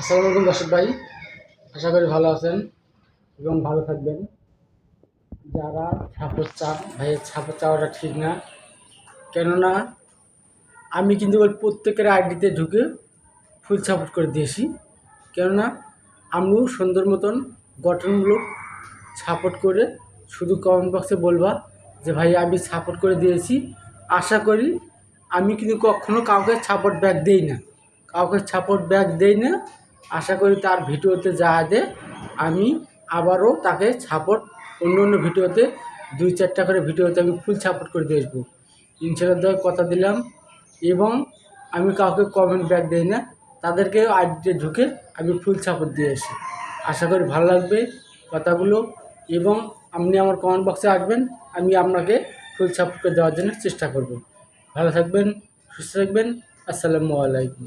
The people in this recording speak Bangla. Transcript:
আসসালামু আলাইকুম দর্শক ভাই, আশা করি ভালো আছেন এবং ভালো থাকবেন। যারা সাপোর্ট চান, ভাইয়ের সাপোর্ট চাওয়াটা ঠিক না, কেননা আমি কিন্তু ওই প্রত্যেকের আইডিতে ঢুকে ফুল সাপোর্ট করে দিয়েছি। কেননা আমিও সুন্দর মতন গঠনমূলক সাপোর্ট করে শুধু কমেন্ট বক্সে বলবা যে ভাই আমি সাপোর্ট করে দিয়েছি। আশা করি আমি কিন্তু কখনো কাউকে সাপোর্ট ব্যাক দেই না, আশা করি তার ভিডিওতে যা দেয় আমি আবারও তাকে সাপোর্ট অন্য ভিডিওতে 2-4টা করে ভিডিওতে আমি ফুল সাপোর্ট করে দিয়ে আসবো ইনশাআল্লাহ, দেওয়ার কথা দিলাম। এবং আমি কাউকে কমেন্ট ব্যাক দিই না, তাদেরকে আইডিতে ঢুকে আমি ফুল সাপোর্ট দিয়ে আসি। আশা করি ভালো লাগবে কথাগুলো, এবং আপনি আমার কমেন্ট বক্সে আসবেন, আমি আপনাকে ফুল সাপোর্ট করে দেওয়ার জন্য চেষ্টা করব। ভালো থাকবেন, সুস্থ থাকবেন। আসসালামু আলাইকুম।